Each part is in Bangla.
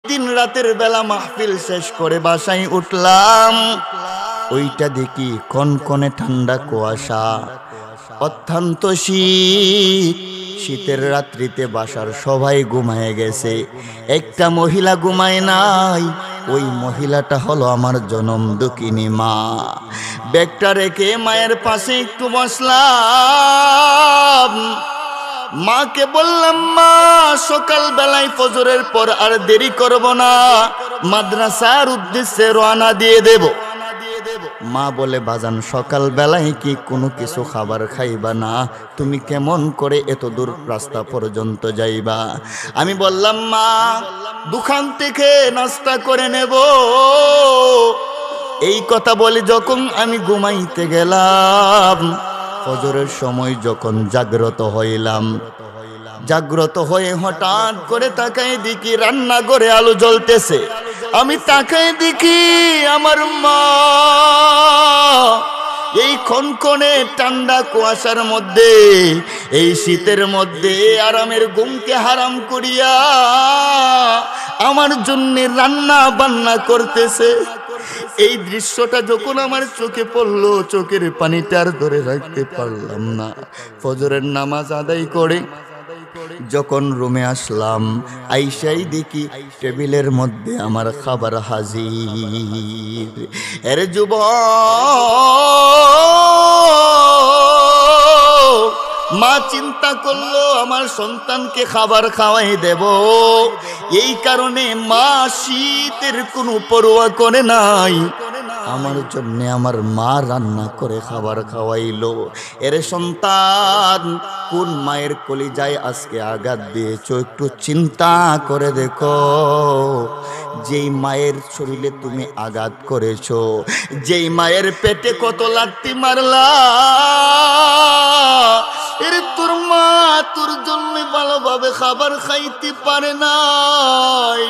দিন রাতের বেলা মাহফিল শেষ করে বাসায় উঠলাম, ওইটা দেখি কনকনে ঠান্ডা কুয়াশা, অত্যন্ত শীত। শীতের রাত্রিতে বাসার সবাই ঘুমায় গেছে, একটা মহিলা ঘুমায় নাই। ওই মহিলাটা হলো আমার জনম দুঃখিনী মা। ব্যাগটা রেখে মায়ের পাশে একটু বসলাম, মাকে বললাম, মা সকাল বেলায় ফজরের পর আর দেরি করব না, মাদ্রাসার উদ্দেশ্যে রওনা দিয়ে দেব। মা বলে, বাজান সকাল বেলায় কি কোনো কিছু খাবার খাইবা না? তুমি কেমন করে এত দূর রাস্তা পর্যন্ত যাইবা? আমি বললাম, মা দোকান থেকে নাস্তা করে নেব। এই কথা বলে যখন আমি ঘুমাইতে গেলাম, ফজরের সময় যখন জাগ্রত হইলাম, জাগ্রত হয়ে হঠাৎ করে তাকাই দেখি রান্নাঘরে আলো জ্বলতেছে। আমি তাকাই দেখি আমার মা এই কনকনে ঠান্ডা কুয়াশার মধ্যে, এই শীতের মধ্যে আরামের ঘুমকে হারাম করিয়া আমার জন্য রান্না বান্না করতেছে। এই দৃশ্যটা যখন আমার চোখে পড়লো, চোখের পানিটা আর ধরে রাখতে পারলাম না। ফজরের নামাজ আদায় করে যখন রুমে আসলাম, আইসাই দেখি টেবিলের মধ্যে আমার খাবার হাজির। এর যুবক, মা চিন্তা করলো আমার সন্তানকে খাবার খাওয়াই দেব, এই কারণে মা শীতের কোনো পরোয়া করে নাই, আমার জন্য আমার মা রান্না করে খাবার খাওয়াইলো। এর সন্তান, কোন মায়ের কলিজায় আজকে আঘাত দিয়েছো একটু চিন্তা করে দেখো। যেই মায়ের শরীরে তুমি আঘাত করেছো, যেই মায়ের পেটে কত লাথি মারলা, এর তোর মা তোর জন্য ভালোভাবে খাবার খাইতে পারে নাই,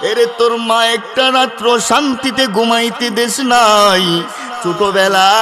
এরে তোর মা একটা রাত্র শান্তিতে ঘুমাইতে দেশ নাই। ছোটবেলা